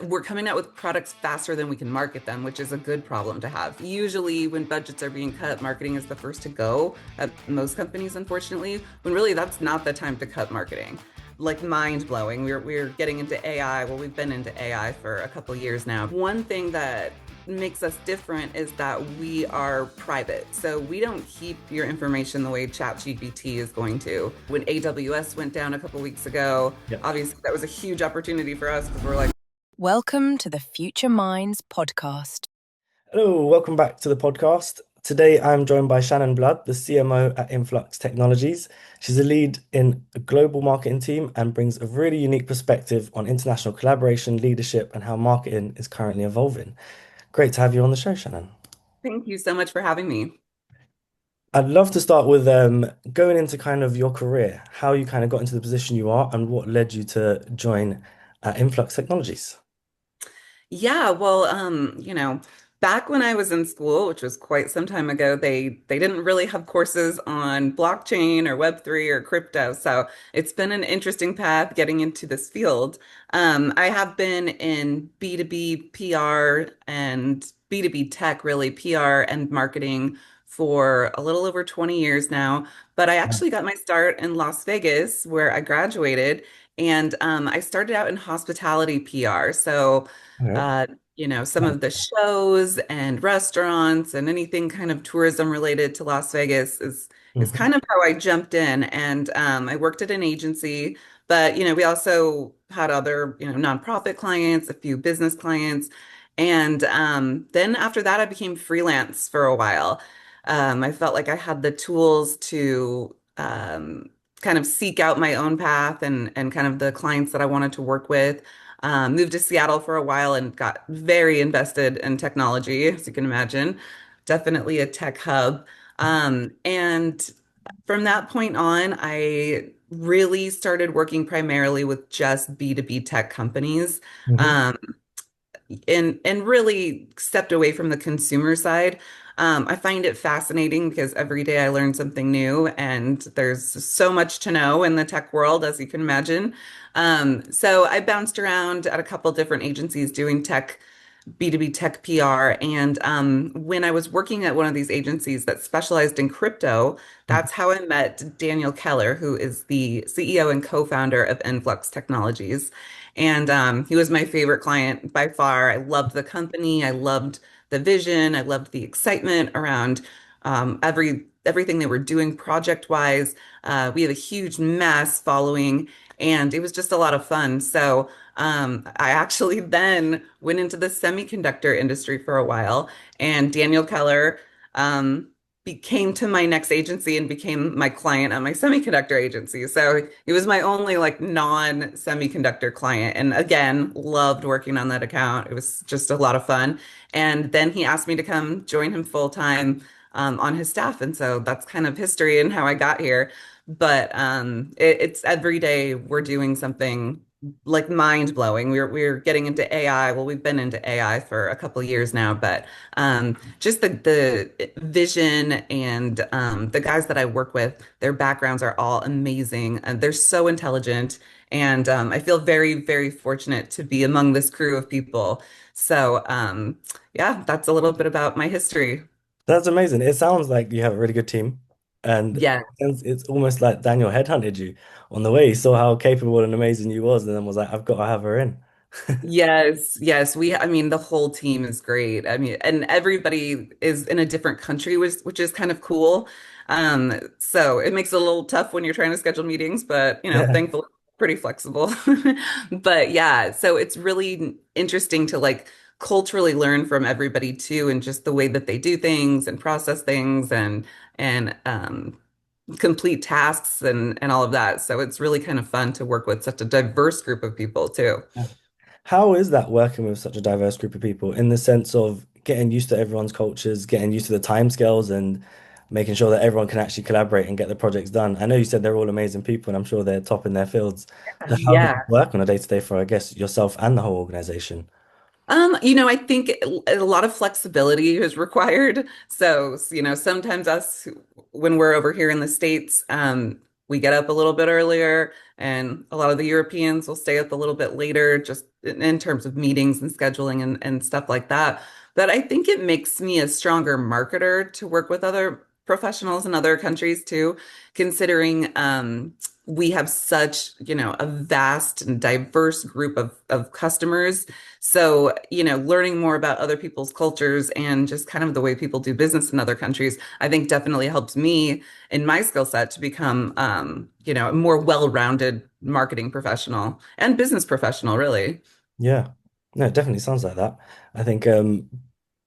we're coming out with products faster than we can market them, which is a good problem to have. Usually, when budgets are being cut, marketing is the first to go at most companies, unfortunately, when really that's not the time to cut marketing. Like mind blowing. We're getting into AI. Well, we've been into AI for a couple years now. One thing that makes us different is that we are private. So we don't keep your information the way ChatGPT is going to. When AWS went down a couple weeks ago, Yeah. obviously that was a huge opportunity for us because we're like, Welcome to the Future Minds podcast. Hello, welcome back to the podcast. Today I'm joined by Shannon Blood, the CMO at InFlux Technologies. She's a lead in a global marketing team and brings a really unique perspective on international collaboration, leadership, and how marketing is currently evolving. Great to have you on the show, Shannon. thank you so much for having me. I'd love to start with going into kind of your career, how you kind of got into the position you are, and what led you to join InFlux Technologies. Yeah, well, back when I was in school, which was quite some time ago, they didn't really have courses on blockchain or Web3 or crypto. So it's been an interesting path getting into this field. I have been in B2B PR and B2B tech, really, PR and marketing for a little over 20 years now. But I Yeah. actually got my start in Las Vegas, where I graduated. And I started out in hospitality PR. So, Okay. uh, some of the shows and restaurants and anything kind of tourism related to Las Vegas is Mhm. kind of how I jumped in. And I worked at an agency, but we also had other nonprofit clients, a few business clients, and then after that, I became freelance for a while. I felt like I had the tools to kind of seek out my own path and kind of the clients that I wanted to work with. Moved to Seattle for a while and got very invested in technology, as you can imagine. Definitely a tech hub. And from that point on, I really started working primarily with just B2B tech companies. Mhm. Um, and really stepped away from the consumer side. I find it fascinating because every day I learn something new, and there's so much to know in the tech world, as you can imagine. So I bounced around at a couple different agencies doing tech B2B tech PR. And when I was working at one of these agencies that specialized in crypto, Mhm. that's how I met Daniel Keller, who is the CEO and co-founder of InFlux Technologies. And he was my favorite client by far. I loved the company. I loved the vision. I loved the excitement around everything they were doing project wise. We have a huge mass following, and it was just a lot of fun. So I actually then went into the semiconductor industry for a while, and Daniel Keller became to my next agency and became my client at my semiconductor agency. So he was my only like non-semiconductor client. And again, loved working on that account. It was just a lot of fun. And then he asked me to come join him full time on his staff. And so that's kind of history and how I got here. But it's every day we're doing something like mind blowing. We're getting into AI. Well, we've been into AI for a couple of years now, but just the vision and the guys that I work with, their backgrounds are all amazing. And they're so intelligent, and I feel very, very fortunate to be among this crew of people. So yeah, that's a little bit about my history. That's amazing. It sounds like you have a really good team, and Yeah. it's almost like Daniel headhunted you on the way. He saw how capable and amazing you was, and then was like, "I've got to have her in." Yes, yes. I mean, the whole team is great. I mean, and everybody is in a different country, which is kind of cool. So it makes it a little tough when you're trying to schedule meetings, but Yeah. thankfully pretty flexible. But yeah, so it's really interesting to like culturally learn from everybody too, and just the way that they do things and process things and complete tasks and all of that. So it's really kind of fun to work with such a diverse group of people too. How is that working with such a diverse group of people in the sense of getting used to everyone's cultures, getting used to the timescales, and making sure that everyone can actually collaborate and get the projects done? I know you said they're all amazing people, and I'm sure they're top in their fields. So how does Yeah. it work on a day-to-day for, I guess, yourself and the whole organization? I think a lot of flexibility is required. So, sometimes us when we're over here in the States, we get up a little bit earlier, and a lot of the Europeans will stay up a little bit later, just in terms of meetings and scheduling and stuff like that. But I think it makes me a stronger marketer to work with other professionals in other countries too, considering we have such, a vast and diverse group of customers. So, learning more about other people's cultures and just kind of the way people do business in other countries, I think definitely helps me in my skill set to become, a more well-rounded marketing professional and business professional, really. Yeah. No, it definitely sounds like that. I think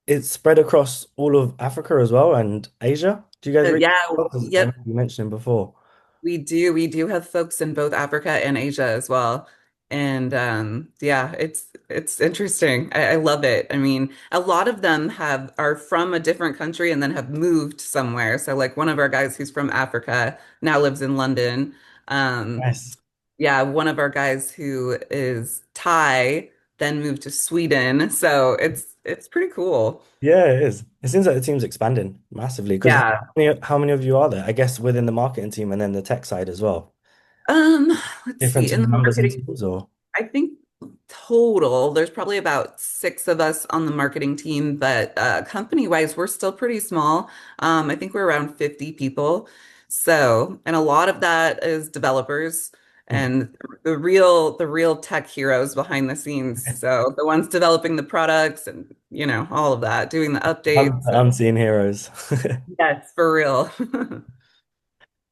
it's spread across all of Africa as well and Asia. Do you guys reach Yeah, out? 'Cause I yep, remember you mentioned before. we do. We do have folks in both Africa and Asia as well. And yeah, it's interesting. I love it. I mean, a lot of them are from a different country and then have moved somewhere. So like one of our guys who's from Africa now lives in London. Um, Nice. yeah, one of our guys who is Thai then moved to Sweden. So it's pretty cool. Yeah, it is. It seems like the team's expanding massively because Yeah. how many of you are there? I guess within the marketing team and then the tech side as well. Um, let's see. Difference In in the numbers and marketing, teams or I think total, there's probably about six of us on the marketing team, but company-wise, we're still pretty small. I think we're around 50 people. So, and a lot of that is developers Mhm. and the real tech heroes behind the scenes. So the ones developing the products and, all of that, doing the updates. The unseen heroes. Yes, for real.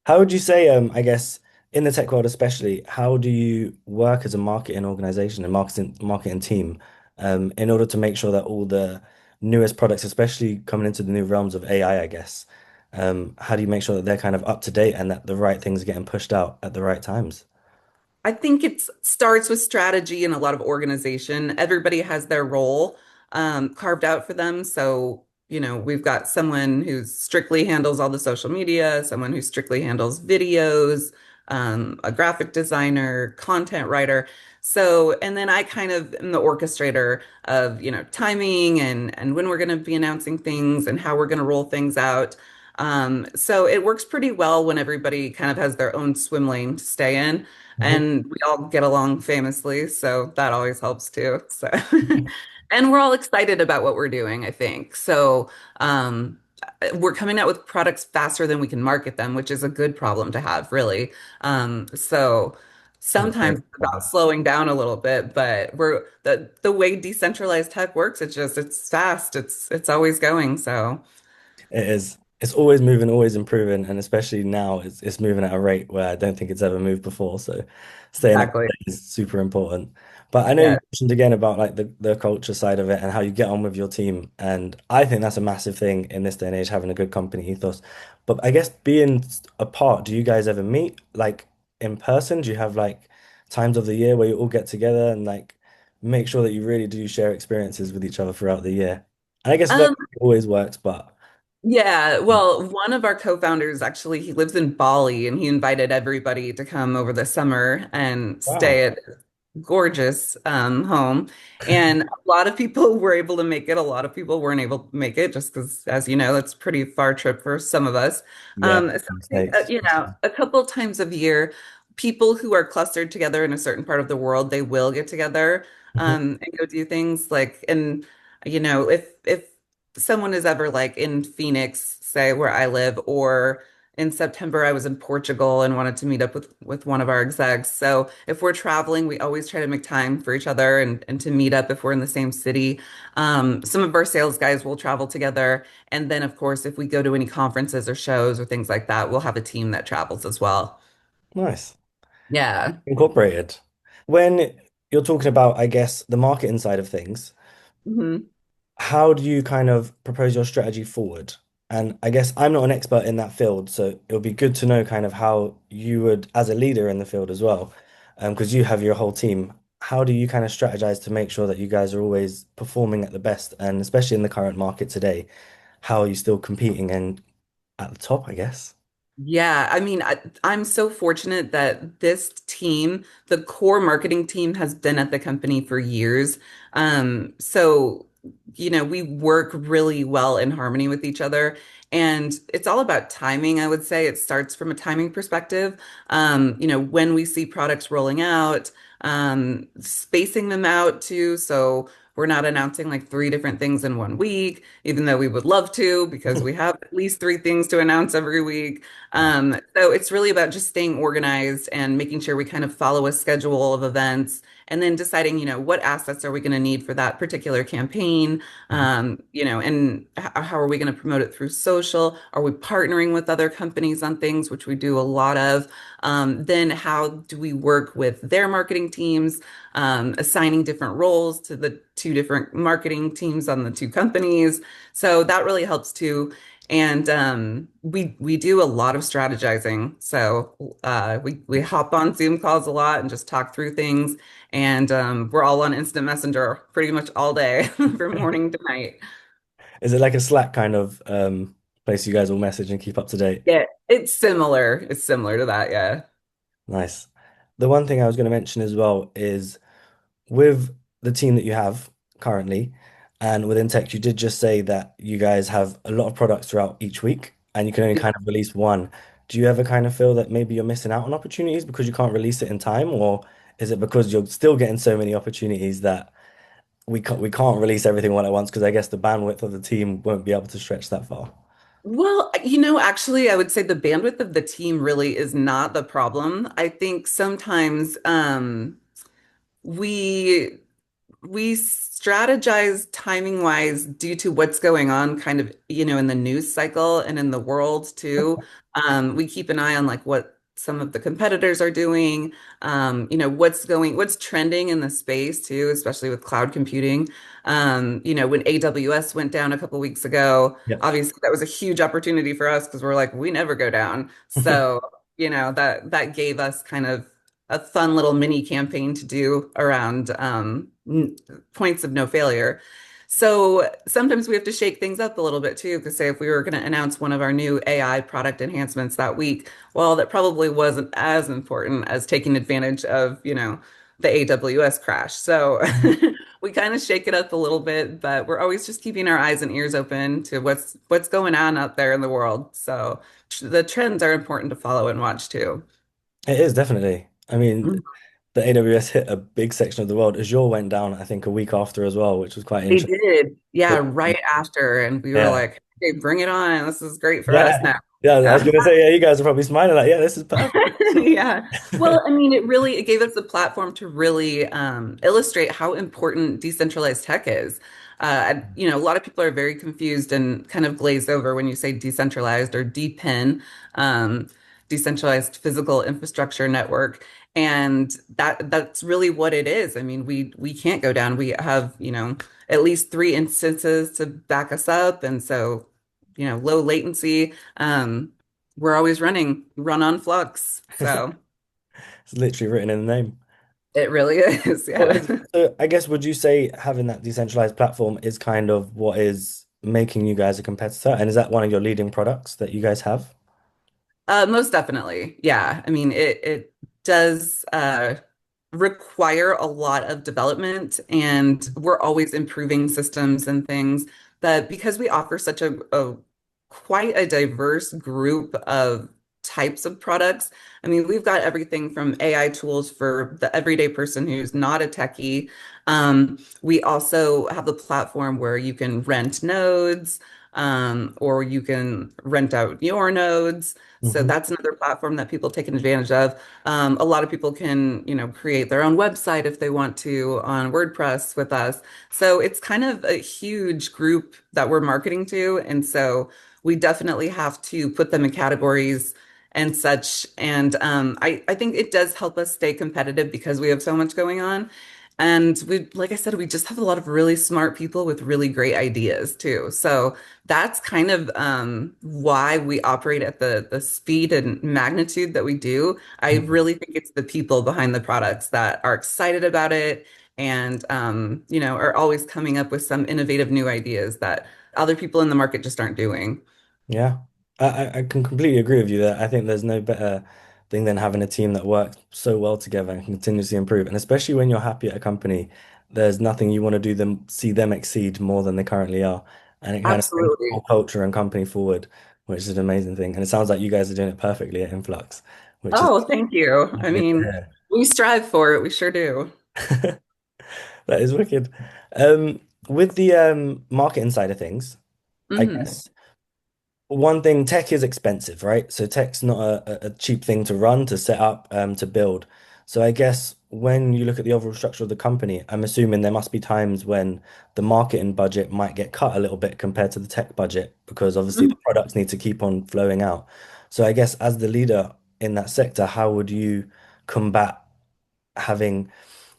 How would you say, I guess, in the tech world especially, how do you work as a marketing organization and marketing team, in order to make sure that all the newest products, especially coming into the new realms of AI, I guess, how do you make sure that they're kind of up to date and that the right things are getting pushed out at the right times? I think it starts with strategy and a lot of organization. Everybody has their role carved out for them. So, we've got someone who strictly handles all the social media, someone who strictly handles videos, a graphic designer, content writer. So, and then I kind of am the orchestrator of, timing and when we're going to be announcing things and how we're going to roll things out. So it works pretty well when everybody kind of has their own swim lane to stay in. Mhm. And we all get along famously, so that always helps too. So, and we're all excited about what we're doing, I think. So, we're coming out with products faster than we can market them, which is a good problem to have, really. So That's sometimes great. it's about slowing down a little bit, but the way decentralized tech works, it's fast, it's always going. So It is. It's always moving, always improving, and especially now it's moving at a rate where I don't think it's ever moved before. So staying up to exactly. date is super important. But I know you Yeah. mentioned again about like the culture side of it and how you get on with your team. And I think that's a massive thing in this day and age, having a good company ethos. But I guess being apart, do you guys ever meet like in person? Do you have like times of the year where you all get together and like make sure that you really do share experiences with each other throughout the year? And I guess that Um, always works, but Yeah, well, one of our co-founders actually, he lives in Bali and he invited everybody to come over the summer and wow. stay at gorgeous home. And a lot of people were able to make it. A lot of people weren't able to make it just because, as you know, that's a pretty far trip for some of us. Yeah, So I think, mistakes. a couple times of year, people who are clustered together in a certain part of the world, they will get together Mhm. and go do things like, and if someone is ever like in Phoenix, say where I live, or in September, I was in Portugal and wanted to meet up with one of our execs. So if we're traveling, we always try to make time for each other and to meet up if we're in the same city. Some of our sales guys will travel together. And then, of course, if we go to any conferences or shows or things like that, we'll have a team that travels as well. Nice. Yeah. Incorporated. When you're talking about, I guess, the marketing side of things, hmm how do you kind of propose your strategy forward? And I guess I'm not an expert in that field, so it would be good to know kind of how you would, as a leader in the field as well, because you have your whole team. How do you kind of strategize to make sure that you guys are always performing at the best? And especially in the current market today, how are you still competing and at the top, I guess? Yeah, I mean, I'm so fortunate that this team, the core marketing team, has been at the company for years. So, we work really well in harmony with each other. And it's all about timing, I would say. It starts from a timing perspective. When we see products rolling out, spacing them out too. So we're not announcing like three different things in one week, even though we would love to, because we have at least three things to announce every week. So it's really about just staying organized and making sure we kind of follow a schedule of events and then deciding, what assets are we going to need for that particular campaign? And how are we going to promote it through social? Are we partnering with other companies on things, which we do a lot of? Then how do we work with their marketing teams, assigning different roles to the two different marketing teams on the two companies? So that really helps too. And we do a lot of strategizing. So we hop on Zoom calls a lot and just talk through things. And we're all on Instant Messenger pretty much all day from morning to night. Is it like a Slack kind of place you guys will message and keep up to date? Yeah, it's similar. It's similar to that. Yeah. Nice. The one thing I was going to mention as well is with the team that you have currently and within tech, you did just say that you guys have a lot of products throughout each week and you can only kind of release one. Do you ever kind of feel that maybe you're missing out on opportunities because you can't release it in time, or is it because you're still getting so many opportunities that we can't release everything all at once because I guess the bandwidth of the team won't be able to stretch that far? Well, actually, I would say the bandwidth of the team really is not the problem. I think sometimes we we strategize timing wise due to what's going on kind of, in the news cycle and in the world too. We keep an eye on like what some of the competitors are doing, what's trending in the space too, especially with cloud computing. When AWS went down a couple weeks ago, Yep. obviously that was a huge opportunity for us because we're like, we never go down. So, that gave us kind of a fun little mini campaign to do around points of no failure. So sometimes we have to shake things up a little bit too, because say if we were going to announce one of our new AI product enhancements that week, well, that probably wasn't as important as taking advantage of, the AWS crash. So we kind of shake it up a little bit, but we're always just keeping our eyes and ears open to what's going on out there in the world. So the trends are important to follow and watch too. It is definitely. I mean, the AWS hit a big section of the world. Azure went down, I think, a week after as well, which was quite They interesting. did. Yeah, right after. And we were Yeah. like, hey, bring it on. This is great for us Yeah. now. Yeah, I was Yeah. gonna say, yeah, you guys are probably smiling like, yeah, this is perfect. Yeah. Well, I mean, it gave us the platform to really illustrate how important decentralized tech is. A lot of people are very confused and kind of glazed over when you say decentralized or DPIN, um, decentralized physical infrastructure network. And that's really what it is. I mean, we can't go down. We have, at least three instances to back us up. And so, low latency. We're always run on Flux. So It's literally written in the name. it really is. What Yeah. is, so I guess would you say having that decentralized platform is kind of what is making you guys a competitor? And is that one of your leading products that you guys have? Most definitely. Yeah. I mean, it does require a lot of development, and we're always improving systems and things. But because we offer such a quite a diverse group of types of products, I mean, we've got everything from AI tools for the everyday person who's not a techie. We also have the platform where you can rent nodes, or you can rent out your nodes. So Hmm. that's another platform that people take advantage of. A lot of people can, create their own website if they want to on WordPress with us. So it's kind of a huge group that we're marketing to. And so we definitely have to put them in categories and such. And I think it does help us stay competitive because we have so much going on. And like I said, we just have a lot of really smart people with really great ideas too. So that's kind of why we operate at the speed and magnitude that we do. I really think it's the people behind the products that are excited about it and are always coming up with some innovative new ideas that other people in the market just aren't doing. Yeah, I can completely agree with you there. I think there's no better thing than having a team that works so well together and continuously improve. And especially when you're happy at a company, there's nothing you want to do them see them exceed more than they currently are. and it kind of brings the whole Absolutely. culture and company forward, which is an amazing thing. And it sounds like you guys are doing it perfectly at Influx, which is Oh, thank you. I good to mean, hear. we strive for it. We sure do. That is wicked. With the marketing side of things, I Mhm. guess one thing, tech is expensive, right? So tech's not a cheap thing to run, to set up, to build. So I guess when you look at the overall structure of the company, I'm assuming there must be times when the marketing budget might get cut a little bit compared to the tech budget, because obviously the products need to keep on flowing out. So I guess as the leader in that sector, how would you combat having,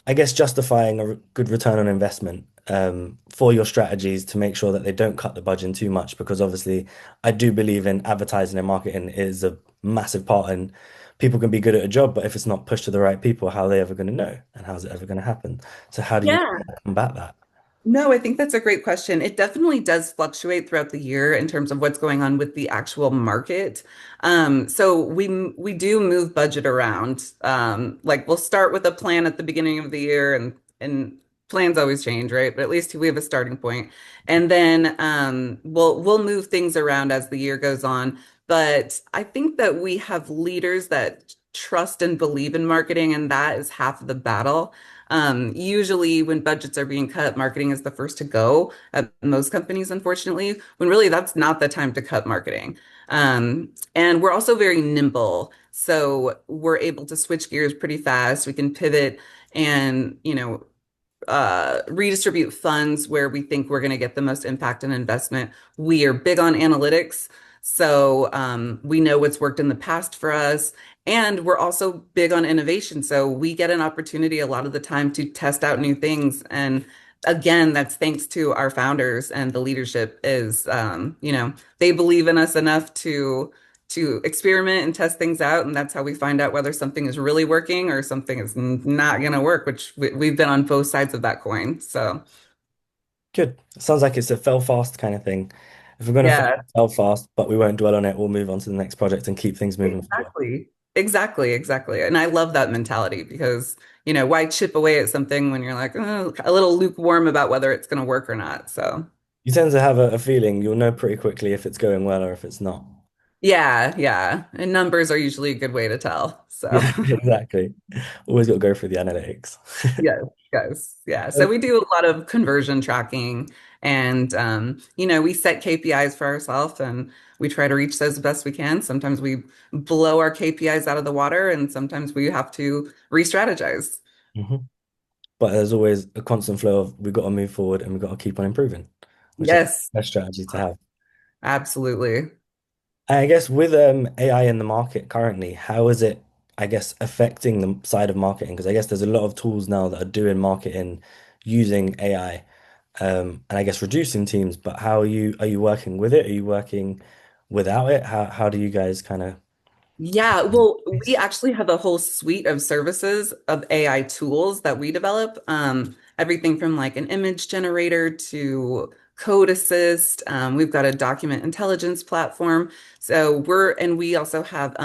I guess, justifying a good return on investment for your strategies to make sure that they don't cut the budget too much? Because obviously, I do believe in advertising and marketing is a massive part, and people can be good at a job, but if it's not pushed to the right people, how are they ever going to know? And how's it ever going to happen? So, how do you Yeah. combat that? No, I think that's a great question. It definitely does fluctuate throughout the year in terms of what's going on with the actual market. So we do move budget around. Like we'll start with a plan at the beginning of the year, and plans always change, right? But at least we have a starting point, and then we'll move things around as the year goes on. But I think that we have leaders that trust and believe in marketing, and that is half of the battle. Usually, when budgets are being cut, marketing is the first to go at most companies, unfortunately, when really that's not the time to cut marketing. And we're also very nimble. So we're able to switch gears pretty fast. We can pivot and, redistribute funds where we think we're going to get the most impact and investment. We are big on analytics. So we know what's worked in the past for us. And we're also big on innovation. So we get an opportunity a lot of the time to test out new things. And again, that's thanks to our founders and the leadership is, they believe in us enough to experiment and test things out. And that's how we find out whether something is really working or something is not going to work, which we've been on both sides of that coin. So, Good. Sounds like it's a fail fast kind of thing. If we're going to yeah, fail fast, but we won't dwell on it, we'll move on to the next project and keep things moving forward. exactly. Exactly, exactly. And I love that mentality because, why chip away at something when you're like a little lukewarm about whether it's going to work or not. So, You tend to have a feeling you'll know pretty quickly if it's going well or if it's not. yeah, yeah. And numbers are usually a good way to tell. So, Yeah, exactly. Always got to go through the analytics. yes, yes, yeah. So Um, we do a lot of conversion tracking and we set KPIs for ourselves and we try to reach those the best we can. Sometimes we blow our KPIs out of the water and sometimes we have to re-strategize. mhm. But there's always a constant flow of we've got to move forward and we've got to keep on improving, which is the Yes, best strategy to have. absolutely. I guess with AI in the market currently, how is it, I guess, affecting the side of marketing? Because I guess there's a lot of tools now that are doing marketing using AI, and I guess reducing teams. But how are you working with it? Are you working without it? How do you guys kind of? Yeah, well, we actually have a whole suite of services of AI tools that we develop. Everything from like an image generator to code assist. We've got a document intelligence platform. And we also have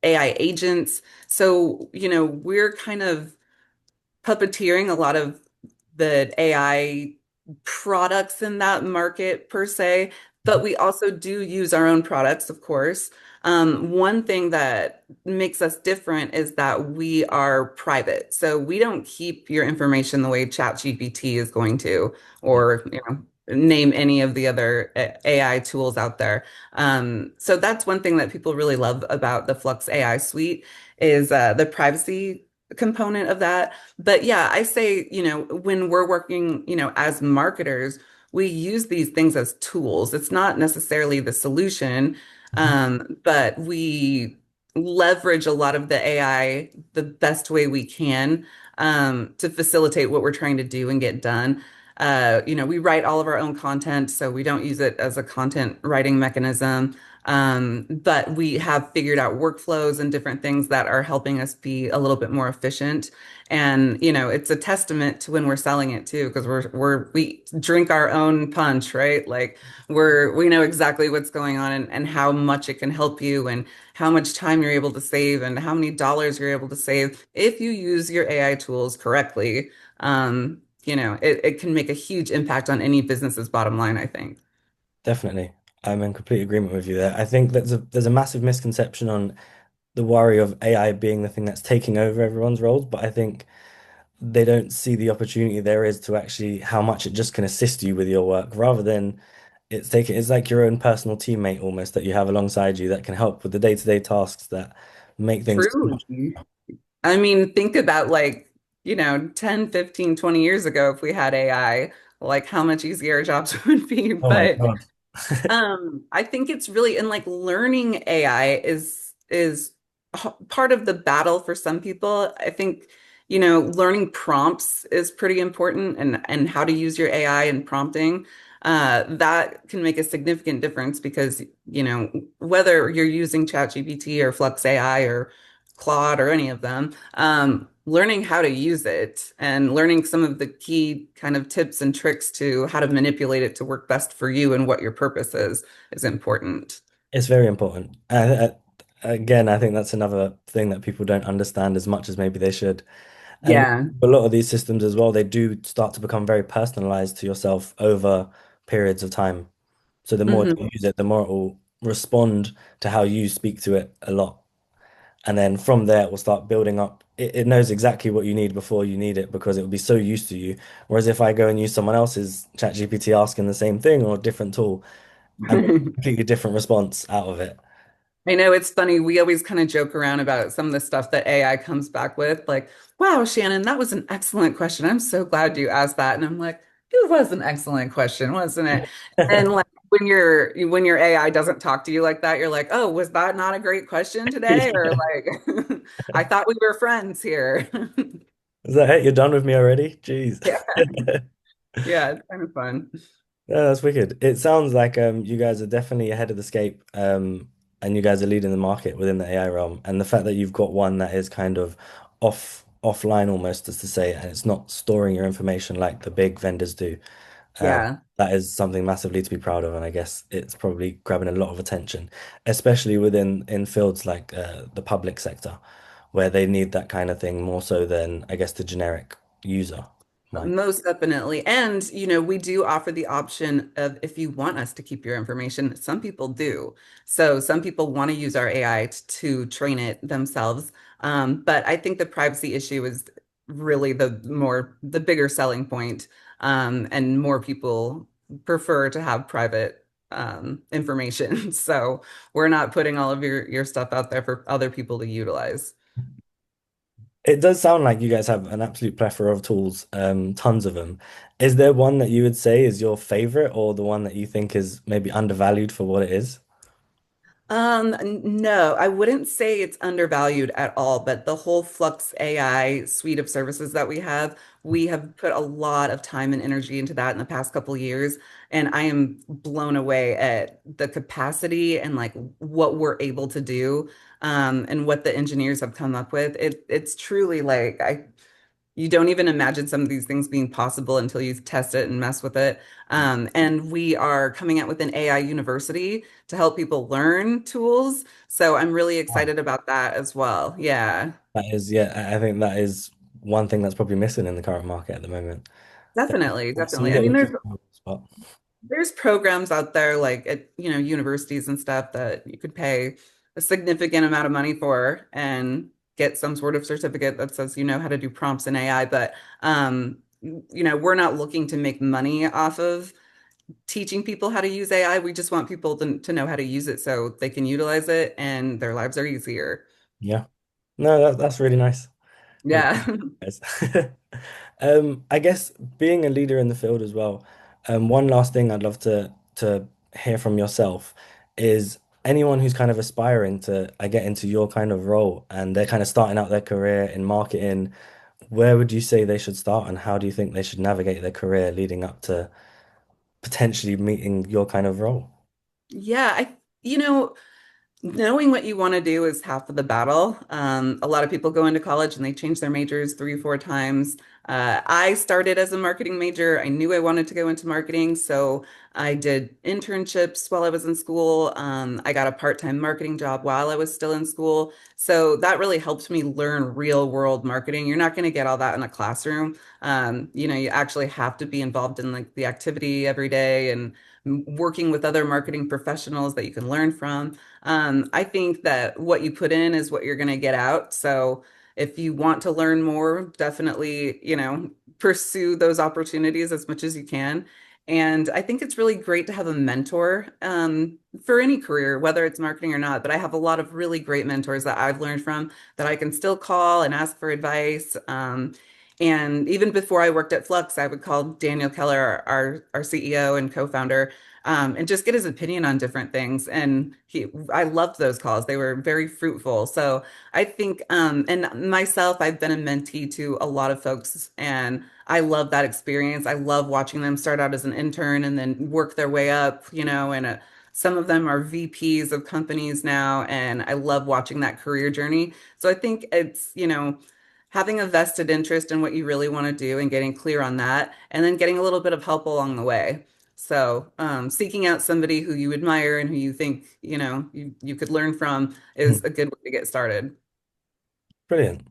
AI agents. So, we're kind of puppeteering a lot of the AI products in that market per se, but we also do use our own products, of course. One thing that makes us different is that we are private. So we don't keep your information the way ChatGPT is going to, Yeah. or name any of the other AI tools out there. So that's one thing that people really love about the Flux AI suite is the privacy component of that. But yeah, I say, when we're working, as marketers, we use these things as tools. It's not necessarily the solution, Mhm. but we leverage a lot of the AI the best way we can to facilitate what we're trying to do and get done. We write all of our own content, so we don't use it as a content writing mechanism. But we have figured out workflows and different things that are helping us be a little bit more efficient. And, it's a testament to when we're selling it too, because we drink our own punch, right? Like we know exactly what's going on and how much it can help you and how much time you're able to save and how many dollars you're able to save if you use your AI tools correctly. It can make a huge impact on any business's bottom line, I think. Definitely. I'm in complete agreement with you there. I think there's a massive misconception on the worry of AI being the thing that's taking over everyone's roles, but I think they don't see the opportunity there is to actually how much it just can assist you with your work rather than it's like your own personal teammate almost that you have alongside you that can help with the day-to-day tasks that make things so True. much. I mean, think about like, 10, 15, 20 years ago, if we had AI, like how much easier our jobs would be. Oh my But God. I think it's really and like learning AI is part of the battle for some people. I think, learning prompts is pretty important and how to use your AI and prompting. That can make a significant difference because, whether you're using ChatGPT or Flux AI or Claude or any of them, learning how to use it and learning some of the key kind of tips and tricks to how to manipulate it to work best for you and what your purpose is important. It's very important. Again, I think that's another thing that people don't understand as much as maybe they should. And Yeah. a lot of these systems as well, they do start to become very personalized to yourself over periods of time. So the more you Hmm. use it, the more it will respond to how you speak to it a lot. And then from there, it will start building up. It knows exactly what you need before you need it because it will be so used to you. Whereas if I go and use someone else's ChatGPT asking the same thing or a different tool, I'm getting a completely different response out of it. I know it's funny. We always kind of joke around about some of the stuff that AI comes back with, like, wow, Shannon, that was an excellent question. I'm so glad you asked that. And I'm like, it was an excellent question, wasn't it? And like when your AI doesn't talk to you like that, you're like, oh, was that not a great question today? Or Yeah. like, I thought we were friends here. Is that it? You're done with me already? Jeez. Yeah. Yeah, it's kind of fun. Yeah, that's wicked. It sounds like you guys are definitely ahead of the scape, and you guys are leading the market within the AI realm. And the fact that you've got one that is kind of offline almost, as to say, and it's not storing your information like the big vendors do. Yeah. That is something massively to be proud of, and I guess it's probably grabbing a lot of attention, especially within in fields like the public sector, where they need that kind of thing more so than I guess the generic user might. Most definitely. And, we do offer the option of if you want us to keep your information, some people do. So some people want to use our AI to train it themselves. But I think the privacy issue is really the bigger selling point. And more people prefer to have private information. So we're not putting all of your stuff out there for other people to utilize. It does sound like you guys have an absolute plethora of tools, tons of them. Is there one that you would say is your favorite or the one that you think is maybe undervalued for what it is? No, I wouldn't say it's undervalued at all, but the whole Flux AI suite of services that we have put a lot of time and energy into that in the past couple of years, and I am blown away at the capacity and like what we're able to do, and what the engineers have come up with. It's truly like you don't even imagine some of these things being possible until you test it and mess with it. And we are coming out with an AI university to help people learn tools. So I'm really Wow. excited about that as well. Yeah, That is, yeah, I think that is one thing that's probably missing in the current market at the moment. definitely, So you definitely. I get mean, me to there's the spot. there's programs out there like at universities and stuff that you could pay a significant amount of money for and get some sort of certificate that says you know how to do prompts in AI. But we're not looking to make money off of teaching people how to use AI. We just want people to know how to use it so they can utilize it and their lives are easier. Yeah. No, that's really nice. Really Yeah. nice. I guess being a leader in the field as well, one last thing I'd love to hear from yourself is anyone who's kind of aspiring to I get into your kind of role and they're kind of starting out their career in marketing, where would you say they should start and how do you think they should navigate their career leading up to potentially meeting your kind of role? Yeah, knowing what you want to do is half of the battle. A lot of people go into college and they change their majors 3 or 4 times. I started as a marketing major. I knew I wanted to go into marketing, so I did internships while I was in school. I got a part-time marketing job while I was still in school. So that really helped me learn real world marketing. You're not going to get all that in a classroom. You actually have to be involved in like the activity every day and working with other marketing professionals that you can learn from. I think that what you put in is what you're going to get out. So if you want to learn more, definitely, pursue those opportunities as much as you can. And I think it's really great to have a mentor for any career, whether it's marketing or not. But I have a lot of really great mentors that I've learned from that I can still call and ask for advice. And even before I worked at Flux, I would call Daniel Keller, our CEO and co-founder, and just get his opinion on different things. And I loved those calls. They were very fruitful. So I think, and myself, I've been a mentee to a lot of folks, and I love that experience. I love watching them start out as an intern and then work their way up, and some of them are VPs of companies now, and I love watching that career journey. So I think it's, having a vested interest in what you really want to do and getting clear on that, and then getting a little bit of help along the way. So, seeking out somebody who you admire and who you think, you could learn from is a good way to get started. Brilliant.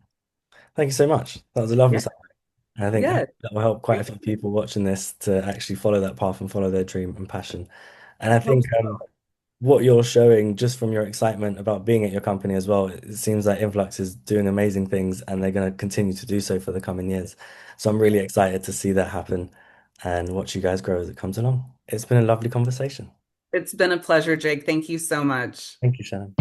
Thank you so much. That was a lovely Yeah. summary. And I think Yeah. that will help quite a Great. few people watching this to actually follow that path and follow their dream and passion. And I I hope think so. what you're showing just from your excitement about being at your company as well, it seems like Influx is doing amazing things and they're going to continue to do so for the coming years. So I'm really excited to see that happen and watch you guys grow as it comes along. It's been a lovely conversation. It's been a pleasure, Jake. Thank you so much. Thank you, Shannon.